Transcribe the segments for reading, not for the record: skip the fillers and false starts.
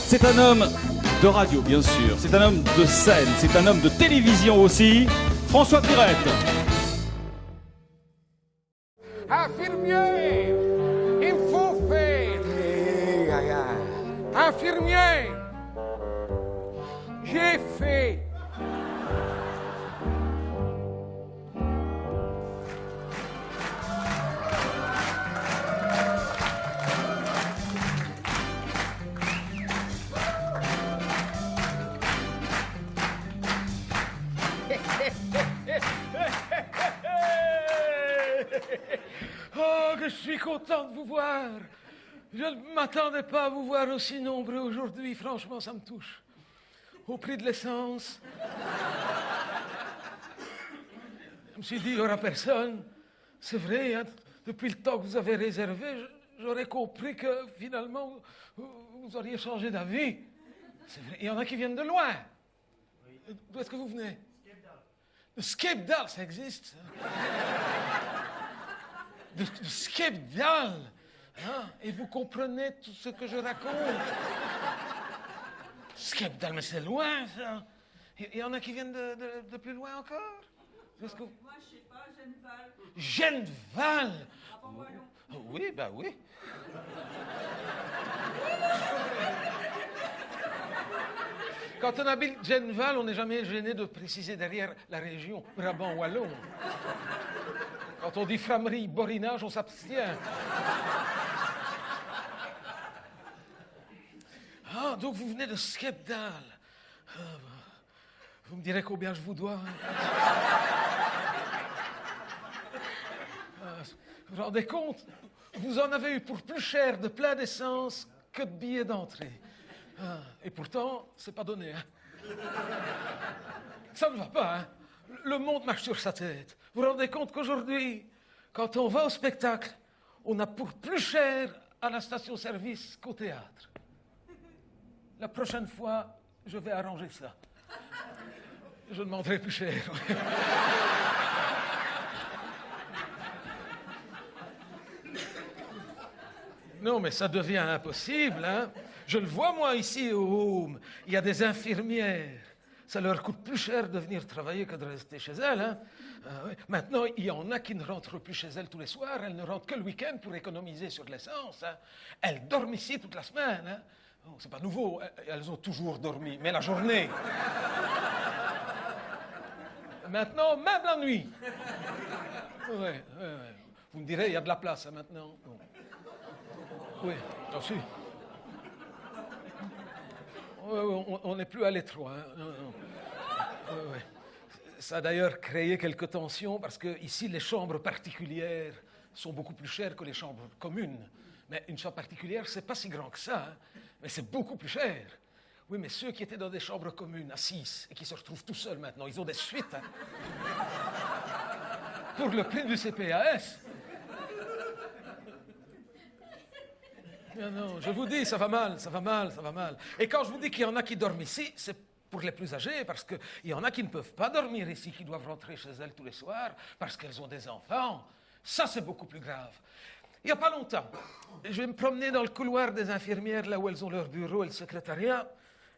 C'est un homme de radio, bien sûr. C'est un homme de scène. C'est un homme de télévision aussi. François Pirette. Infirmier, il faut faire. Infirmier, j'ai fait. Oh, que je suis content de vous voir. Je ne m'attendais pas à vous voir aussi nombreux aujourd'hui. Franchement, ça me touche. Au prix de l'essence. Je me suis dit, il n'y aura personne. C'est vrai, hein, depuis le temps que vous avez réservé, j'aurais compris que finalement, vous auriez changé d'avis. C'est vrai, il y en a qui viennent de loin. Oui. D'où est-ce que vous venez? De Skepdal, ça existe, ça. De Skepdal, hein? Et vous comprenez tout ce que je raconte. Skepdal, mais c'est loin, ça. Il y en a qui viennent de plus loin encore? Moi, je sais pas, Genneval. Genneval. Ah bon, voilà. Oui, bah oui. Quand on habite Genneval, on n'est jamais gêné de préciser derrière la région Brabant-Wallon. Quand on dit framerie, borinage, on s'abstient. Ah, donc vous venez de Skepdal. Ah, vous me direz combien je vous dois. Vous vous rendez compte? Vous en avez eu pour plus cher de plein d'essence que de billets d'entrée. Ah, et pourtant, c'est pas donné. Hein. Ça ne va pas. Hein. Le monde marche sur sa tête. Vous vous rendez compte qu'aujourd'hui, quand on va au spectacle, on a pour plus cher à la station-service qu'au théâtre. La prochaine fois, je vais arranger ça. Je demanderai plus cher. Non, mais ça devient impossible, hein. Je le vois, moi, ici, au Home. Il y a des infirmières. Ça leur coûte plus cher de venir travailler que de rester chez elles, hein. Oui. Maintenant, il y en a qui ne rentrent plus chez elles tous les soirs. Elles ne rentrent que le week-end pour économiser sur l'essence, hein. Elles dorment ici toute la semaine, hein. Oh, c'est pas nouveau. Elles ont toujours dormi, mais la journée. Maintenant, même la nuit. Oui. Vous me direz, il y a de la place, hein, maintenant. Bon. Oui, j'en suis. On n'est plus à l'étroit. Hein. Non. Ouais. Ça a d'ailleurs créé quelques tensions parce que ici, les chambres particulières sont beaucoup plus chères que les chambres communes. Mais une chambre particulière, c'est pas si grand que ça, hein. Mais c'est beaucoup plus cher. Oui, mais ceux qui étaient dans des chambres communes à 6 et qui se retrouvent tout seuls maintenant, ils ont des suites. Hein. Pour le prix du CPAS. Non, je vous dis, ça va mal. Et quand je vous dis qu'il y en a qui dorment ici, c'est pour les plus âgés, parce qu'il y en a qui ne peuvent pas dormir ici, qui doivent rentrer chez elles tous les soirs, parce qu'elles ont des enfants. Ça, c'est beaucoup plus grave. Il n'y a pas longtemps, je vais me promener dans le couloir des infirmières, là où elles ont leur bureau et le secrétariat,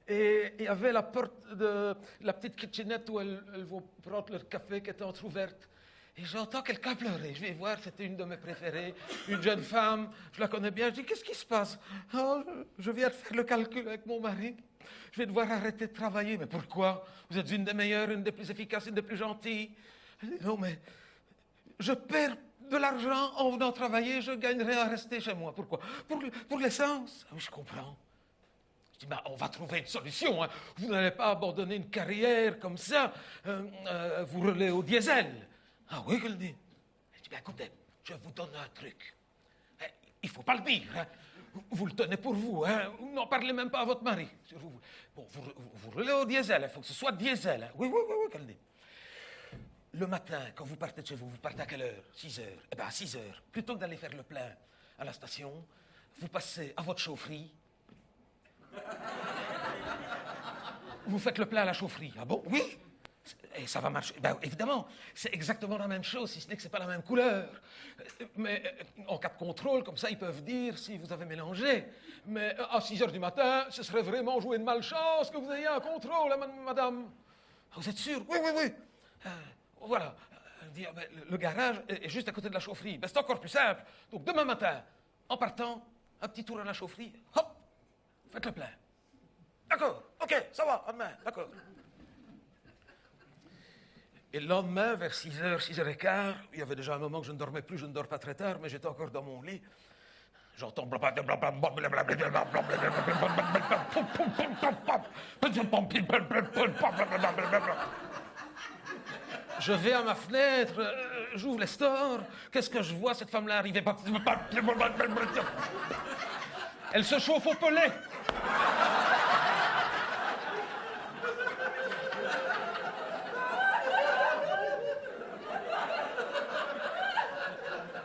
et il y avait la porte de la petite kitchenette où elles vont prendre leur café qui était entrouverte. Et j'entends quelqu'un pleurer. Je vais voir, c'était une de mes préférées, une jeune femme, je la connais bien. Je dis, qu'est-ce qui se passe? Oh, je viens de faire le calcul avec mon mari. Je vais devoir arrêter de travailler. Mais pourquoi? Vous êtes une des meilleures, une des plus efficaces, une des plus gentilles. Je dis, non, mais je perds de l'argent en venant travailler, je gagnerai à rester chez moi. Pourquoi? Pour l'essence. Oui, je comprends. Je dis, ben, on va trouver une solution. Hein. Vous n'allez pas abandonner une carrière comme ça. Vous roulez au diesel. Ah oui, qu'elle dit. Je dis, bien écoutez, je vous donne un truc. Il ne faut pas le dire. Hein. Vous le tenez pour vous. Hein. N'en parlez même pas à votre mari. Bon, vous roulez au diesel. Il faut que ce soit diesel. Hein. Oui, qu'elle dit. Le matin, quand vous partez de chez vous, vous partez à quelle heure? 6 heures. Eh bien, à 6 heures, plutôt que d'aller faire le plein à la station, vous passez à votre chaufferie. Vous faites le plein à la chaufferie. Ah bon? Oui. Et ça va marcher. Ben, évidemment, c'est exactement la même chose, si ce n'est que ce n'est pas la même couleur. Mais en cas de contrôle, comme ça, ils peuvent dire si vous avez mélangé. Mais à 6 heures du matin, ce serait vraiment jouer de malchance que vous ayez un contrôle, hein, madame. Vous êtes sûr? Oui, oui, oui. Voilà. Elle dit, ben, le garage est juste à côté de la chaufferie. Ben, c'est encore plus simple. Donc, demain matin, en partant, un petit tour à la chaufferie. Hop! Faites le plein. D'accord. OK, ça va, à demain. D'accord. Et le lendemain, vers 6h, 6h15, il y avait déjà un moment que je ne dormais plus, je ne dors pas très tard, mais j'étais encore dans mon lit. J'entends... Je vais à ma fenêtre, j'ouvre les stores. Qu'est-ce que je vois, cette femme-là arriver? Elle se chauffe au pellet.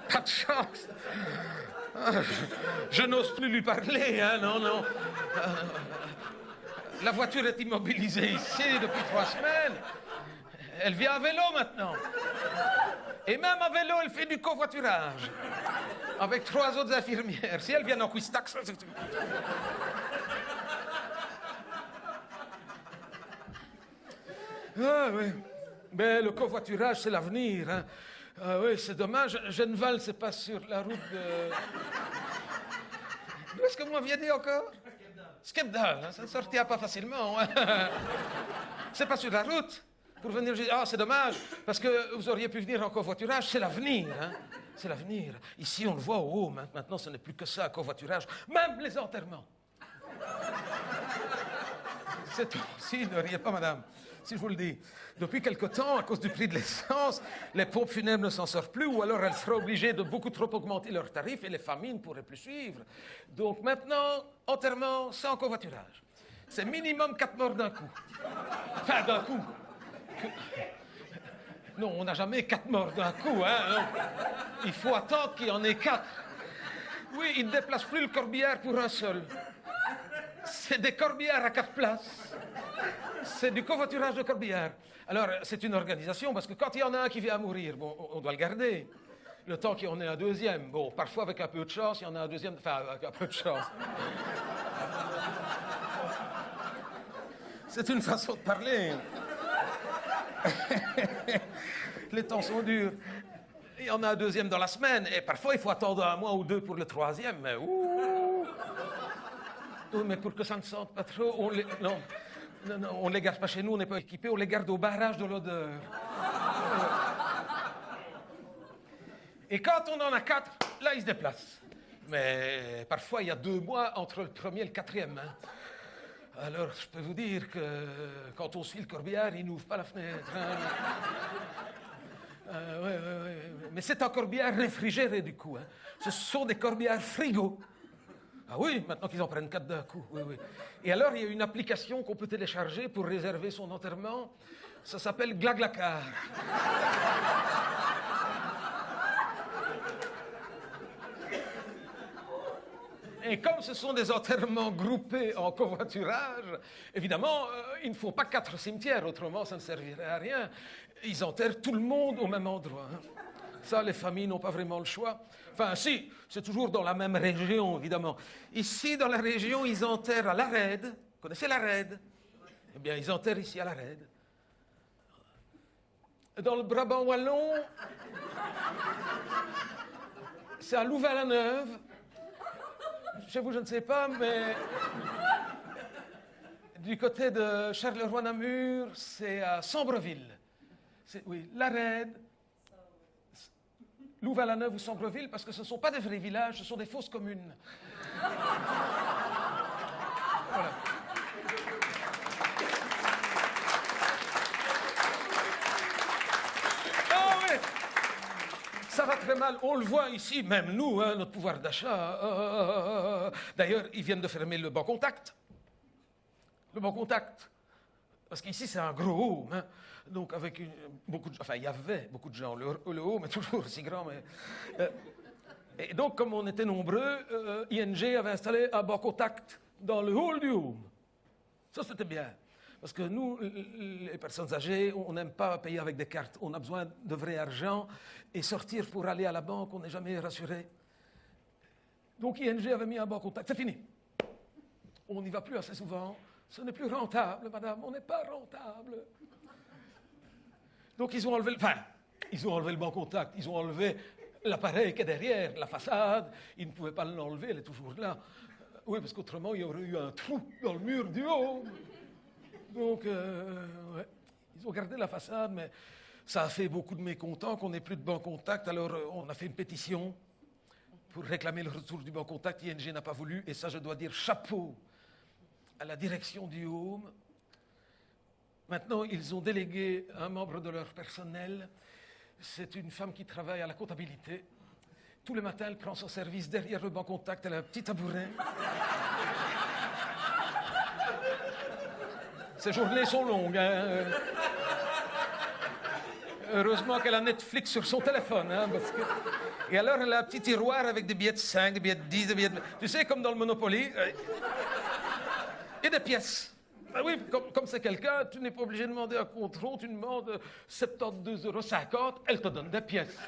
Pas de chance. Je n'ose plus lui parler, hein, non, non. La voiture est immobilisée ici depuis 3 semaines. Elle vient à vélo maintenant. Et même à vélo, elle fait du covoiturage. Avec 3 autres infirmières. Si elles viennent en Quistax... Ah oui. Mais le covoiturage, c'est l'avenir, hein. Ah oui, c'est dommage. Genneval, c'est pas sur la route de... D'où est-ce que vous m'aviez dit encore? Skepdal. Hein, ça ne sortira pas facilement. Hein. C'est pas sur la route. Pour venir, ah, c'est dommage, parce que vous auriez pu venir en covoiturage. C'est l'avenir, hein. C'est l'avenir. Ici, on le voit au haut. Maintenant, ce n'est plus que ça, covoiturage. Même les enterrements. C'est aussi, ne riez pas, madame, si je vous le dis. Depuis quelque temps, à cause du prix de l'essence, les pompes funèbres ne s'en sortent plus, ou alors elles seraient obligées de beaucoup trop augmenter leurs tarifs et les familles ne pourraient plus suivre. Donc maintenant, enterrement sans covoiturage. C'est minimum 4 morts d'un coup. Enfin, d'un coup. Non, on n'a jamais 4 morts d'un coup, hein. Non. Il faut attendre qu'il y en ait 4. Oui, ils ne déplacent plus le corbillard pour un seul. C'est des corbillards à 4 places. C'est du covoiturage de corbillard. Alors, c'est une organisation, parce que quand il y en a un qui vient à mourir, bon, on doit le garder. Le temps qu'il y en ait un deuxième. Bon, parfois, avec un peu de chance, il y en a un deuxième... Enfin, avec un peu de chance. C'est une façon de parler. Les temps sont durs. Il y en a un deuxième dans la semaine, et parfois, il faut attendre 1 mois ou 2 pour le troisième. Mais, ouh. Oui, mais pour que ça ne sente pas trop, on les... Non. Non, non, on ne les garde pas chez nous, on n'est pas équipés, on les garde au barrage de l'odeur. Et quand on en a 4, là, ils se déplacent. Mais parfois, il y a 2 mois entre le premier et le 4e. Hein. Alors, je peux vous dire que quand on suit le corbillard, il n'ouvre pas la fenêtre. Hein. Ouais. Mais c'est un corbillard réfrigéré, du coup. Hein. Ce sont des corbillards frigo. Ah oui, maintenant qu'ils en prennent 4 d'un coup, oui. Et alors, il y a une application qu'on peut télécharger pour réserver son enterrement. Ça s'appelle Glaglacar. Et comme ce sont des enterrements groupés en covoiturage, évidemment, il ne faut pas 4 cimetières, autrement ça ne servirait à rien. Ils enterrent tout le monde au même endroit. Hein. Ça, les familles n'ont pas vraiment le choix. Enfin, si, c'est toujours dans la même région, évidemment. Ici, dans la région, ils enterrent à Larède. Vous connaissez Larède? Eh bien, ils enterrent ici à Larède. Dans le Brabant wallon, c'est à Louvain-la-Neuve. Chez vous, je ne sais pas, mais du côté de Charleroi-Namur, c'est à Sambreville. Oui, Larède, Louvain-la-Neuve ou Sambreville, parce que ce ne sont pas des vrais villages, ce sont des fausses communes. Voilà. Ah oui, ça va très mal. On le voit ici, même nous, hein, notre pouvoir d'achat. D'ailleurs, ils viennent de fermer le Bon Contact. Le Bon Contact. Parce qu'ici, c'est un gros home. Hein. Donc, avec beaucoup de... Enfin, il y avait beaucoup de gens. Le home est toujours aussi grand. Mais, et donc, comme on était nombreux, ING avait installé un Bon Contact dans le hall du home. Ça, c'était bien. Parce que nous, les personnes âgées, on n'aime pas payer avec des cartes. On a besoin de vrai argent et sortir pour aller à la banque, on n'est jamais rassuré. Donc ING avait mis un bon contact. C'est fini. On n'y va plus assez souvent. Ce n'est plus rentable, madame. On n'est pas rentable. Donc ils ont enlevé le bon contact. Ils ont enlevé l'appareil qui est derrière, la façade. Ils ne pouvaient pas l'enlever, elle est toujours là. Oui, parce qu'autrement, il y aurait eu un trou dans le mur du haut. Donc, ouais. Ils ont gardé la façade, mais ça a fait beaucoup de mécontents qu'on n'ait plus de bon contact. Alors, on a fait une pétition pour réclamer le retour du bon contact. ING n'a pas voulu, et ça, je dois dire chapeau à la direction du Home. Maintenant, ils ont délégué un membre de leur personnel. C'est une femme qui travaille à la comptabilité. Tous les matins, elle prend son service derrière le banc contact, elle a un petit tabouret. Ces journées sont longues. Hein. Heureusement qu'elle a Netflix sur son téléphone. Hein, parce que... Et alors, elle a un petit tiroir avec des billets de 5, des billets de 10, des billets de... Tu sais, comme dans le Monopoly. Et des pièces. Ben oui, comme c'est quelqu'un, tu n'es pas obligé de demander un contrôle, tu demandes 72,50 €, elle te donne des pièces.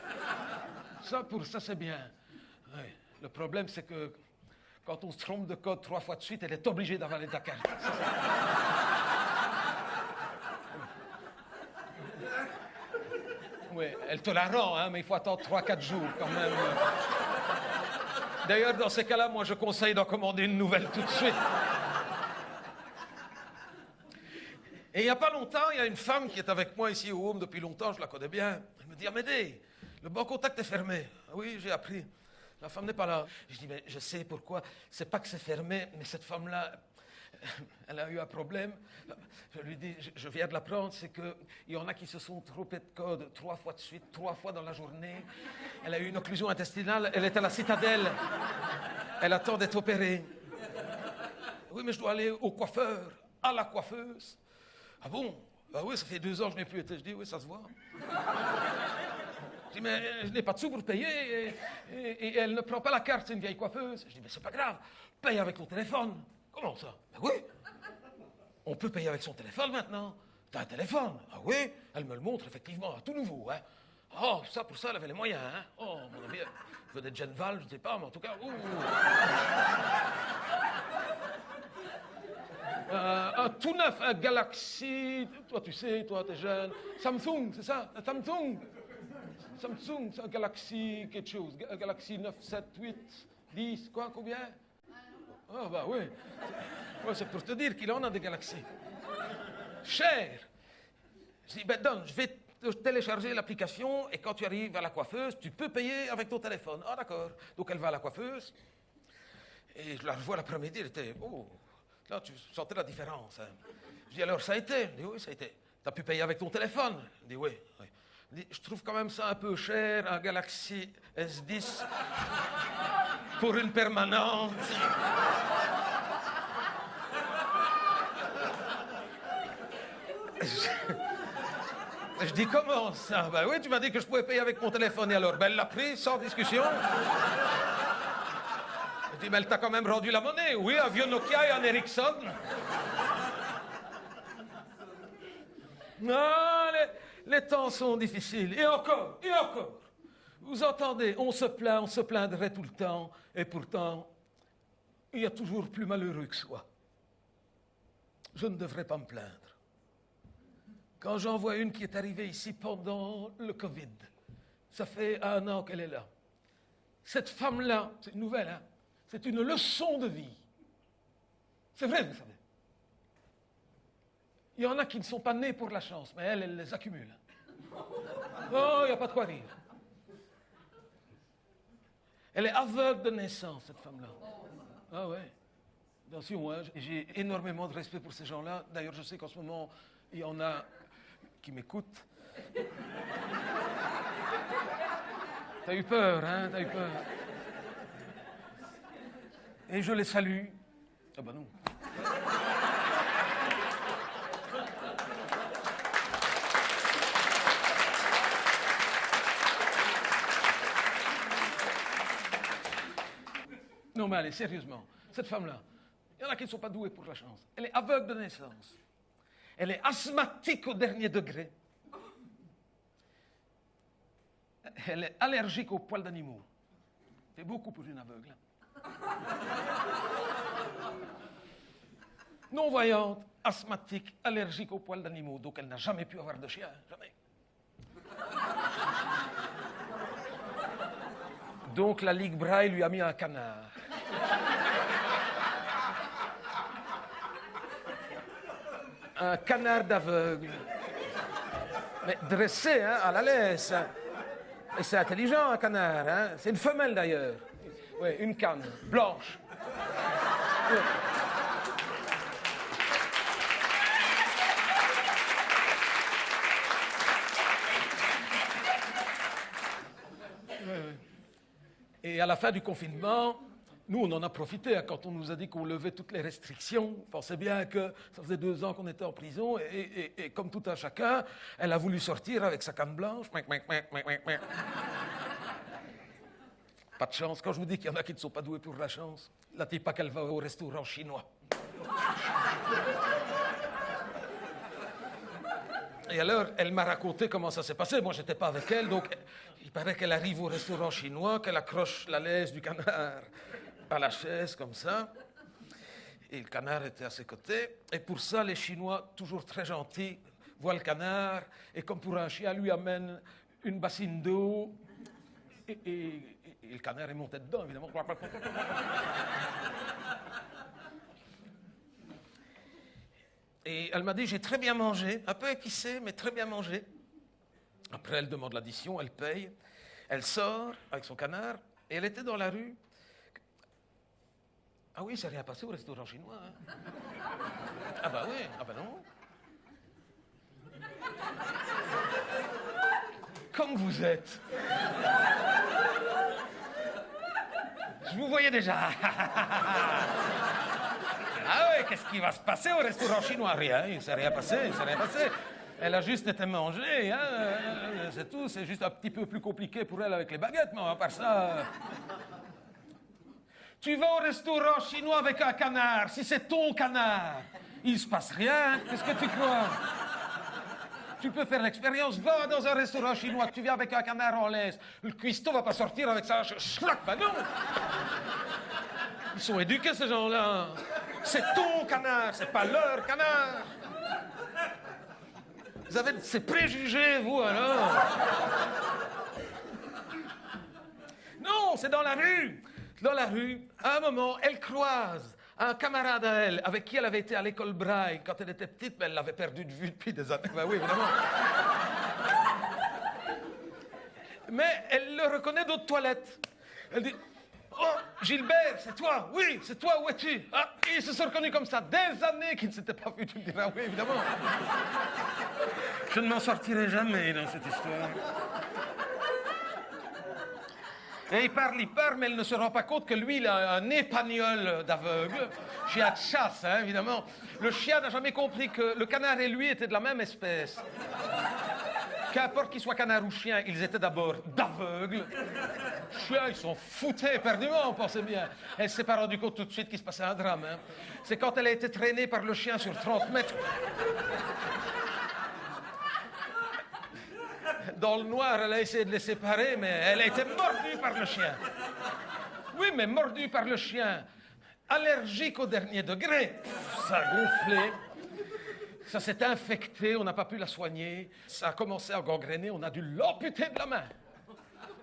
Ça, pour ça, c'est bien. Oui. Le problème, c'est que quand on se trompe de code 3 fois de suite, elle est obligée d'avaler ta carte. Oui, elle te la rend, hein, mais il faut attendre 3-4 jours quand même. D'ailleurs, dans ces cas-là, moi, je conseille d'en commander une nouvelle tout de suite. Et il n'y a pas longtemps, il y a une femme qui est avec moi ici au Home depuis longtemps, je la connais bien. Elle me dit, Amédée, le bon contact est fermé. Ah oui, j'ai appris. La femme n'est pas là. Je dis, mais je sais pourquoi. C'est pas que c'est fermé, mais cette femme-là, elle a eu un problème. Je lui dis, je viens de l'apprendre, c'est qu'il y en a qui se sont trompés de code 3 fois de suite, 3 fois dans la journée. Elle a eu une occlusion intestinale, elle est à la citadelle. Elle attend d'être opérée. Oui, mais je dois aller au coiffeur, à la coiffeuse. Ah bon? Ah oui, ça fait 2 ans que je n'ai plus été. Je dis, oui, ça se voit. Je dis, mais je n'ai pas de sous pour payer et elle ne prend pas la carte, c'est une vieille coiffeuse. Je dis, mais c'est pas grave, paye avec ton téléphone. Comment ça? Ben oui, on peut payer avec son téléphone maintenant. T'as un téléphone? Ah oui, elle me le montre effectivement, tout nouveau. Hein. Oh, ça, pour ça, elle avait les moyens. Hein. Oh, mon avis, elle venait de Genval, je ne sais pas, mais en tout cas... un tout neuf, un Galaxy, toi tu sais, toi t'es jeune, Samsung, c'est ça, un Samsung, c'est un Galaxy quelque chose, un Galaxy 9, 7, 8, 10, quoi, combien? Ah bah oui, ouais, c'est pour te dire qu'il en a des Galaxies. Cher. Je dis, ben donne, je vais télécharger l'application et quand tu arrives à la coiffeuse, tu peux payer avec ton téléphone. Ah d'accord, donc elle va à la coiffeuse et je la revois l'après-midi, elle était, oh... Là, tu sentais la différence. Hein. Je dis, alors, ça a été? Elle dit, oui, ça a été. Tu as pu payer avec ton téléphone? Elle dit, oui. Oui. Elle dit, je trouve quand même ça un peu cher, un Galaxy S10 pour une permanente. Je dis, comment ça? Ben oui, tu m'as dit que je pouvais payer avec mon téléphone. Et alors, ben, elle l'a pris sans discussion. Je dis, mais elle t'a quand même rendu la monnaie. Oui, un vieux Nokia et un Ericsson. Non, les temps sont difficiles. Et encore. Vous entendez, on se plaindrait tout le temps. Et pourtant, il y a toujours plus malheureux que soi. Je ne devrais pas me plaindre. Quand j'en vois une qui est arrivée ici pendant le Covid, ça fait 1 an qu'elle est là. Cette femme-là, c'est une nouvelle, hein? C'est une leçon de vie. C'est vrai, vous savez. Il y en a qui ne sont pas nés pour la chance, mais elle les accumule. Oh, il n'y a pas de quoi rire. Elle est aveugle de naissance, cette femme-là. Ah ouais. Attention, hein, j'ai énormément de respect pour ces gens-là. D'ailleurs, je sais qu'en ce moment, il y en a qui m'écoutent. T'as eu peur, hein? T'as eu peur. Et je les salue. Ah ben non. Non mais allez, sérieusement, cette femme-là, il y en a qui ne sont pas doués pour la chance. Elle est aveugle de naissance. Elle est asthmatique au dernier degré. Elle est allergique aux poils d'animaux. C'est beaucoup pour une aveugle. Non-voyante, asthmatique, allergique aux poils d'animaux. Donc elle n'a jamais pu avoir de chien. Jamais. Donc la Ligue Braille lui a mis un canard. Un canard d'aveugle. Mais dressé, hein, à la laisse. Et c'est intelligent, un canard. Hein. C'est une femelle, d'ailleurs. Oui, une canne, blanche. Oui. Et à la fin du confinement, nous, on en a profité hein, quand on nous a dit qu'on levait toutes les restrictions. On pensait bien que ça faisait 2 ans qu'on était en prison et comme tout un chacun, elle a voulu sortir avec sa canne blanche. Pas de chance. Quand je vous dis qu'il y en a qui ne sont pas doués pour la chance, la type pas qu'elle va au restaurant chinois. Et alors, elle m'a raconté comment ça s'est passé. Moi, je n'étais pas avec elle, donc il paraît qu'elle arrive au restaurant chinois, qu'elle accroche la laisse du canard à la chaise, comme ça. Et le canard était à ses côtés. Et pour ça, les Chinois, toujours très gentils, voient le canard et, comme pour un chien, lui amènent une bassine d'eau. Et le canard est monté dedans, évidemment. Et elle m'a dit, j'ai très bien mangé, un peu épicé, mais très bien mangé. Après, elle demande l'addition, elle paye. Elle sort avec son canard, et elle était dans la rue. Ah oui, ça n'a rien passé au restaurant chinois. Hein. Ah bah oui, ah bah non. Comme vous êtes. Je vous voyais déjà. Ah oui, qu'est-ce qui va se passer au restaurant chinois? Rien, il ne s'est rien passé, il ne s'est rien passé. Elle a juste été mangée, hein, c'est tout. C'est juste un petit peu plus compliqué pour elle avec les baguettes, mais à part ça... Tu vas au restaurant chinois avec un canard, si c'est ton canard, il ne se passe rien, qu'est-ce que tu crois? Tu peux faire l'expérience, va dans un restaurant chinois, tu viens avec un canard en laisse, le cuistot va pas sortir avec ça, ben non. Ils sont éduqués, ces gens-là. C'est ton canard, c'est pas leur canard. Vous avez ces préjugés, vous, alors? Non, c'est dans la rue. Dans la rue, à un moment, elle croise un camarade à elle, avec qui elle avait été à l'école Braille quand elle était petite, mais elle l'avait perdu de vue depuis des années. Ben oui, évidemment. Mais elle le reconnaît d'autres toilettes. Elle dit... Oh, Gilbert, c'est toi? Oui, c'est toi, où es-tu? Ah, ils se sont reconnus comme ça, des années qu'ils ne s'étaient pas vus, tu me diras, oui, évidemment. Je ne m'en sortirai jamais dans cette histoire. Et il parle, mais elle ne se rend pas compte que lui, il a un épagnol d'aveugle, chien de chasse, hein, évidemment. Le chien n'a jamais compris que le canard et lui étaient de la même espèce. Qu'importe qu'il soit canard ou chien, ils étaient d'abord d'aveugles. Chiens, ils sont foutés éperdument, on pensait bien. Elle s'est pas rendue compte tout de suite qu'il se passait un drame. Hein. C'est quand elle a été traînée par le chien sur 30 mètres. Dans le noir, elle a essayé de les séparer, mais elle a été mordue par le chien. Oui, mais mordue par le chien. Allergique au dernier degré. Ça a gonflé. Ça s'est infecté, on n'a pas pu la soigner. Ça a commencé à gangréner, on a dû l'amputer de la main.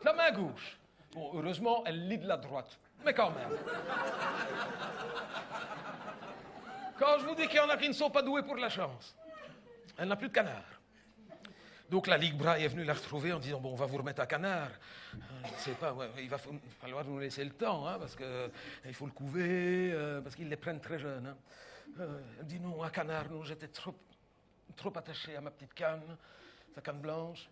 De la main gauche. Bon, heureusement, elle lit de la droite. Mais quand même. Quand je vous dis qu'il y en a qui ne sont pas doués pour la chance, elle n'a plus de canard. Donc la Ligue Braille est venue la retrouver en disant, bon, on va vous remettre un canard. Je ne sais pas, ouais, il va falloir nous laisser le temps, hein, parce qu'il faut le couver, parce qu'ils les prennent très jeunes. Hein. Elle dit non, un canard, non, j'étais trop attaché à ma petite canne, sa canne blanche.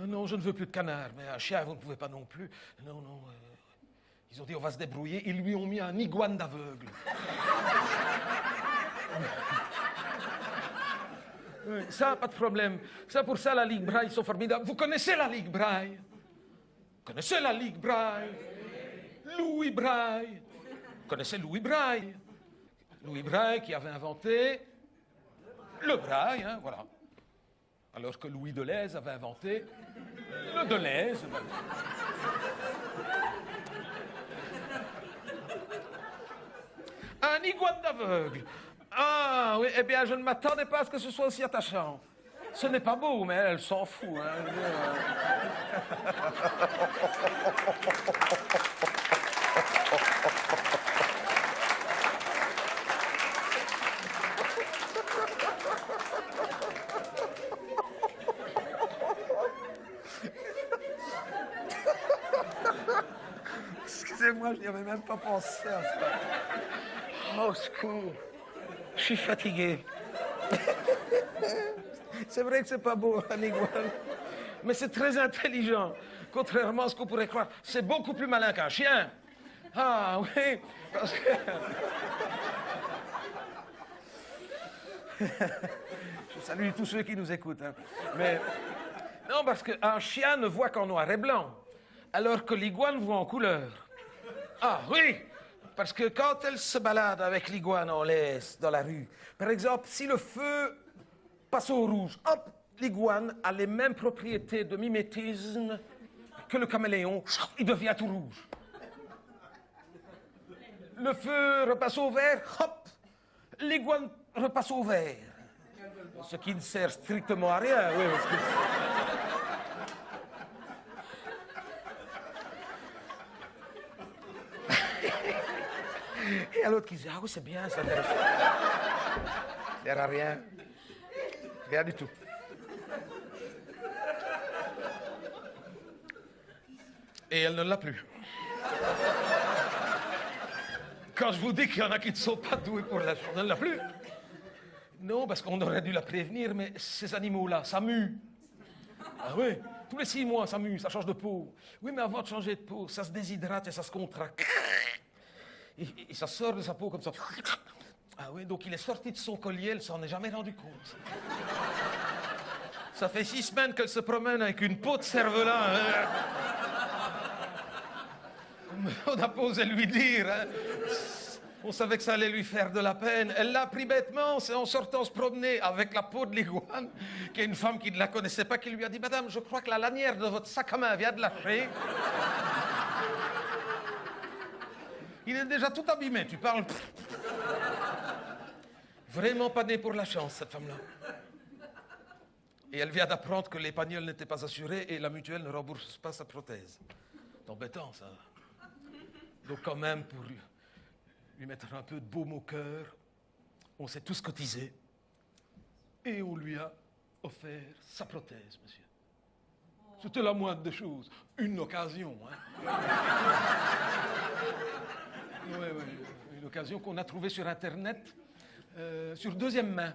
Non, je ne veux plus de canard, mais un chien, vous ne pouvez pas non plus. Non, non, ils ont dit on va se débrouiller, ils lui ont mis un iguane d'aveugle. Oui, ça, pas de problème. Ça, pour ça, la Ligue Braille, ils sont formidables. Vous connaissez la Ligue Braille? Vous connaissez la Ligue Braille? Louis Braille. Vous connaissez Louis Braille? Louis Braille qui avait inventé le braille, hein, voilà. Alors que Louis Deleuze avait inventé le Deleuze. Un iguane d'aveugle. Ah oui, eh bien, je ne m'attendais pas à ce que ce soit aussi attachant. Ce n'est pas beau, mais elle s'en fout. Hein. Excusez-moi, je n'y avais même pas pensé à ça. Au secours. Je suis fatigué. C'est vrai que c'est pas beau, un iguane. Mais c'est très intelligent. Contrairement à ce qu'on pourrait croire. C'est beaucoup plus malin qu'un chien. Ah oui, parce que... Je salue tous ceux qui nous écoutent. Hein. Mais... Non, parce qu'un chien ne voit qu'en noir et blanc. Alors que l'iguane voit en couleur. Ah oui, parce que quand elle se balade avec l'iguane en laisse dans la rue, par exemple, si le feu passe au rouge, hop, l'iguane a les mêmes propriétés de mimétisme que le caméléon, il devient tout rouge. Le feu repasse au vert, hop, l'iguane repasse au vert. Ce qui ne sert strictement à rien, oui, parce que... Et à l'autre qui dit, ah oui, c'est bien, c'est intéressant. Ça sert à rien. Rien du tout. Et elle ne l'a plus. Quand je vous dis qu'il y en a qui ne sont pas doués pour la chose, elle ne l'a plus. Non, parce qu'on aurait dû la prévenir, mais ces animaux-là, ça mue. Ah oui, tous les 6 mois, ça mue, ça change de peau. Oui, mais avant de changer de peau, ça se déshydrate et ça se contracte. Et ça sort de sa peau comme ça. Ah oui, donc il est sorti de son collier, elle s'en est jamais rendu compte. Ça fait 6 semaines qu'elle se promène avec une peau de cervelas. Hein. On a pas osé lui dire. Hein. On savait que ça allait lui faire de la peine. Elle l'a pris bêtement, c'est en sortant se promener avec la peau de l'iguane, qu'il y a une femme qui ne la connaissait pas qui lui a dit « Madame, je crois que la lanière de votre sac à main vient de lâcher. » Il est déjà tout abîmé, tu parles. Vraiment pas né pour la chance, cette femme-là. Et elle vient d'apprendre que l'épagnol n'était pas assuré et la mutuelle ne rembourse pas sa prothèse. C'est embêtant, ça. Donc quand même, pour lui mettre un peu de baume au cœur, on s'est tous cotisés et on lui a offert sa prothèse, monsieur. C'était la moindre des choses. Une occasion, hein. Oui, une occasion qu'on a trouvée sur Internet, sur deuxième main.